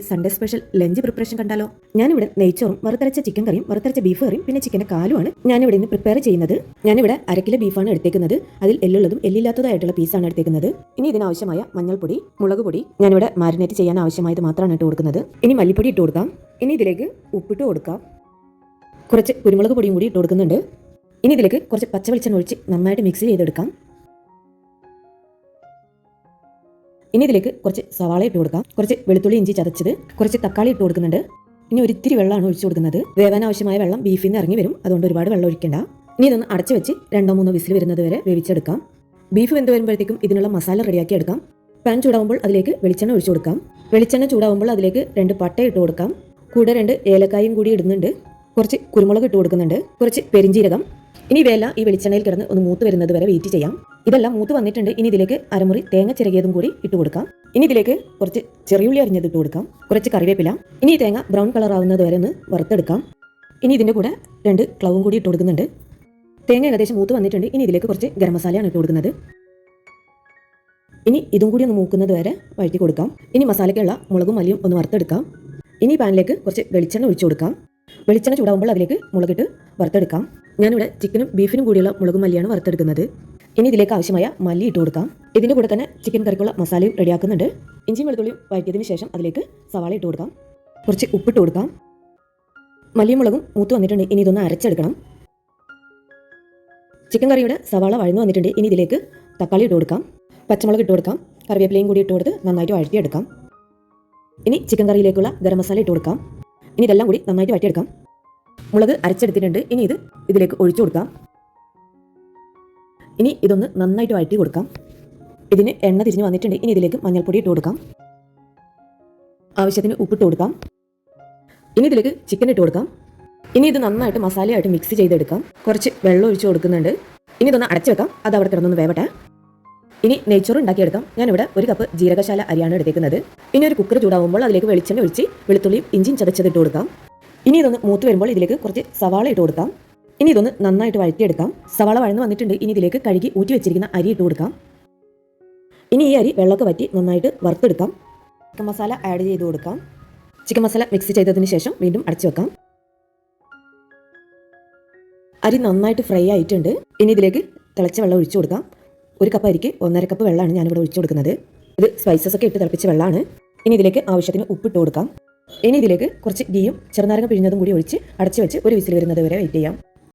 Sunday special lunch preparation കണ്ടാലോ? ഞാനിവിടെ നെയ്ച്ചോറും വറുത്തരച്ച ചിക്കൻ കറിയും വറുത്തരച്ച ബീഫ് കറിയും പിന്നെ ചിക്കൻ്റെ കാലുമാണ് ഞാനിവിടെ ഇന്ന് പ്രിപ്പയർ ചെയ്യുന്നത്. ഞാനിവിടെ 1/2 കിലോ ബീഫാണ് എടുത്തേക്കുന്നത്. അതിൽ എല്ലുള്ളതും എല്ലില്ലാത്തതായിട്ടുള്ള പീസാണ് എടുത്തേക്കുന്നത്. ഇനി ഇതിനാവശ്യമായ മഞ്ഞൾപ്പൊടി, മുളക് പൊടി ഞാനിവിടെ മാരിനേറ്റ് ചെയ്യാൻ ആവശ്യമായത് മാത്രമാണ് ഇട്ട് കൊടുക്കുന്നത്. ഇനി മല്ലിപ്പൊടി ഇട്ട് കൊടുക്കാം. ഇനി ഇതിലേക്ക് ഉപ്പിട്ട് കൊടുക്കാം. കുറച്ച് കുരുമുളക് പൊടിയും കൂടി ഇട്ട് കൊടുക്കുന്നുണ്ട്. ഇനി ഇതിലേക്ക് കുറച്ച് പച്ച വെളിച്ചെണ്ണ ഒഴിച്ച് നന്നായിട്ട് മിക്സ് ചെയ്തെടുക്കാം. ഇനി ഇതിലേക്ക് കുറച്ച് സവാള ഇട്ട് കൊടുക്കാം. കുറച്ച് വെളുത്തുള്ളി ഇഞ്ചി ചതച്ചത്, കുറച്ച് തക്കാളി ഇട്ട് കൊടുക്കുന്നുണ്ട്. ഇനി ഒരിത്തിരി വെള്ളമാണ് ഒഴിച്ചു കൊടുക്കുന്നത്. വേവാൻ ആവശ്യമായ വെള്ളം ബീഫിൽ നിന്ന് ഇറങ്ങി വരും, അതുകൊണ്ട് ഒരുപാട് വെള്ളം ഒഴിക്കേണ്ട. ഇനി ഇതൊന്ന് അടച്ചു വെച്ച് 2-3 വിസിൽ വരുന്നത് വരെ വേവിച്ചെടുക്കാം. ബീഫ് വെന്ത് വരുമ്പോഴത്തേക്കും ഇതിനുള്ള മസാല റെഡിയാക്കി എടുക്കാം. പാൻ ചൂടാവുമ്പോൾ അതിലേക്ക് വെളിച്ചെണ്ണ ഒഴിച്ചു കൊടുക്കാം. വെളിച്ചെണ്ണ ചൂടാവുമ്പോൾ അതിലേക്ക് 2 പട്ട ഇട്ട് കൊടുക്കാം. കൂടെ 2 ഏലക്കായും കൂടി ഇടുന്നുണ്ട്. കുറച്ച് കുരുമുളക് ഇട്ട് കൊടുക്കുന്നുണ്ട്. കുറച്ച് പെരിഞ്ചീരകം. ഇനി ഇവയെല്ലാം ഈ വെളിച്ചെണ്ണയിൽ കിടന്ന് ഒന്ന് മൂത്ത് വരുന്നത് വരെ വെയിറ്റ് ചെയ്യാം. ഇതെല്ലാം മൂത്ത് വന്നിട്ടുണ്ട്. ഇനി ഇതിലേക്ക് അരമുറി തേങ്ങ ചിരകിയതും കൂടി ഇട്ട് കൊടുക്കാം. ഇനി ഇതിലേക്ക് കുറച്ച് ചെറിയുള്ളി അരിഞ്ഞത് ഇട്ട് കൊടുക്കാം. കുറച്ച് കറിവേപ്പില. ഇനി ഈ തേങ്ങ ബ്രൗൺ കളർ ആവുന്നത് വരെ ഒന്ന് വറുത്തെടുക്കാം. ഇനി ഇതിൻ്റെ കൂടെ 2 ക്ലവും കൂടി ഇട്ട് കൊടുക്കുന്നുണ്ട്. തേങ്ങ ഏകദേശം മൂത്ത് വന്നിട്ടുണ്ട്. ഇനി ഇതിലേക്ക് കുറച്ച് ഗരം മസാലയാണ് ഇട്ട് കൊടുക്കുന്നത്. ഇനി ഇതും കൂടി ഒന്ന് മൂക്കുന്നത് വരെ വഴറ്റി കൊടുക്കാം. ഇനി മസാലയ്ക്കുള്ള മുളകും മല്ലിയും ഒന്ന് വറുത്തെടുക്കാം. ഇനി പാനിലേക്ക് കുറച്ച് വെളിച്ചെണ്ണ ഒഴിച്ചു കൊടുക്കാം. വെളിച്ചെണ്ണ ചൂടാവുമ്പോൾ അതിലേക്ക് മുളകിട്ട് വറുത്തെടുക്കാം. ഞാനിവിടെ ചിക്കനും ബീഫിനും കൂടിയുള്ള മുളകും മല്ലിയാണ് വറുത്തെടുക്കുന്നത്. ഇനി ഇതിലേക്ക് ആവശ്യമായ മല്ലി ഇട്ട് കൊടുക്കാം. ഇതിൻ്റെ കൂടെ തന്നെ ചിക്കൻ കറിക്കുള്ള മസാലയും റെഡിയാക്കുന്നുണ്ട്. ഇഞ്ചിയും വെളുത്തുള്ളിയും വഴറ്റിയതിന് ശേഷം അതിലേക്ക് സവാള ഇട്ട് കൊടുക്കാം. കുറച്ച് ഉപ്പിട്ട് കൊടുക്കാം. മല്ലിയും മുളകും മൂത്ത് വന്നിട്ടുണ്ട്. ഇനി ഇതൊന്ന് അരച്ചെടുക്കണം. ചിക്കൻ കറിയുടെ സവാള വഴന്നു വന്നിട്ടുണ്ട്. ഇനി ഇതിലേക്ക് തക്കാളി ഇട്ട് കൊടുക്കാം. പച്ചമുളക് ഇട്ട് കൊടുക്കാം. കറിവേപ്പിലയും കൂടി ഇട്ട് കൊടുത്ത് നന്നായിട്ട് വഴറ്റിയെടുക്കാം. ഇനി ചിക്കൻ കറിയിലേക്കുള്ള ഗരം മസാല ഇട്ട് കൊടുക്കാം. ഇനി ഇതെല്ലാം കൂടി നന്നായിട്ട് വഴറ്റിയെടുക്കാം. മുളക് അരച്ചെടുത്തിട്ടുണ്ട്. ഇനി ഇതിലേക്ക് ഒഴിച്ചു കൊടുക്കാം. ഇനി ഇതൊന്ന് നന്നായിട്ട് വഴറ്റി കൊടുക്കാം. ഇതിന് എണ്ണ തിരിഞ്ഞ് വന്നിട്ടുണ്ട്. ഇനി ഇതിലേക്ക് മഞ്ഞൾപ്പൊടി ഇട്ട് കൊടുക്കാം. ആവശ്യത്തിന് ഉപ്പിട്ട് കൊടുക്കാം. ഇനി ഇതിലേക്ക് ചിക്കൻ ഇട്ട് കൊടുക്കാം. ഇനി ഇത് നന്നായിട്ട് മസാലയായിട്ട് മിക്സ് ചെയ്തെടുക്കാം. കുറച്ച് വെള്ളം ഒഴിച്ചു കൊടുക്കുന്നുണ്ട്. ഇനി ഇതൊന്ന് അടച്ചു വെക്കാം. അത് അവിടെ കിടന്നൊന്ന് വേവട്ടെ. ഇനി നെയ്ച്ചോറ് ഉണ്ടാക്കിയെടുക്കാം. ഞാനിവിടെ 1 കപ്പ് ജീരകശാല അരിയാണ് എടുത്തേക്കുന്നത്. ഇനി ഒരു കുക്കർ ചൂടാവുമ്പോൾ അതിലേക്ക് വെളിച്ചെണ്ണ ഒഴിച്ച് വെളുത്തുള്ളിയും ഇഞ്ചിയും ചതച്ചതിട്ട് കൊടുക്കാം. ഇനി ഇതൊന്ന് മൂത്ത് വരുമ്പോൾ ഇതിലേക്ക് കുറച്ച് സവാള ഇട്ട് കൊടുക്കാം. ഇനി ഇതൊന്ന് നന്നായിട്ട് വഴറ്റിയെടുക്കാം. സവാള വഴന്ന് വന്നിട്ടുണ്ട്. ഇനി ഇതിലേക്ക് കഴുകി ഊറ്റി വെച്ചിരിക്കുന്ന അരി ഇട്ട് കൊടുക്കാം. ഇനി ഈ അരി വെള്ളമൊക്കെ വറ്റി നന്നായിട്ട് വറുത്തെടുക്കാം. ചിക്കൻ മസാല ആഡ് ചെയ്ത് കൊടുക്കാം. ചിക്കൻ മസാല മിക്സ് ചെയ്തതിന് ശേഷം വീണ്ടും അടച്ചു വെക്കാം. അരി നന്നായിട്ട് ഫ്രൈ ആയിട്ടുണ്ട്. ഇനി ഇതിലേക്ക് തിളച്ച വെള്ളം ഒഴിച്ചു കൊടുക്കാം. 1 കപ്പ് അരിക്ക് 1.5 കപ്പ് വെള്ളമാണ് ഞാനിവിടെ ഒഴിച്ചു കൊടുക്കുന്നത്. ഇത് സ്പൈസസ് ഒക്കെ ഇട്ട് തിളപ്പിച്ച വെള്ളമാണ്. ഇനി ഇതിലേക്ക് ആവശ്യത്തിന് ഉപ്പിട്ട് കൊടുക്കാം. ഇനി ഇതിലേക്ക് കുറച്ച് ഗീയും ചെറുനാരങ്ങ പിഴിഞ്ഞതും കൂടി ഒഴിച്ച് അടച്ചു വെച്ച് 1 വിസിൽ വരുന്നത് വരെ വെയിറ്റ് ചെയ്യാം.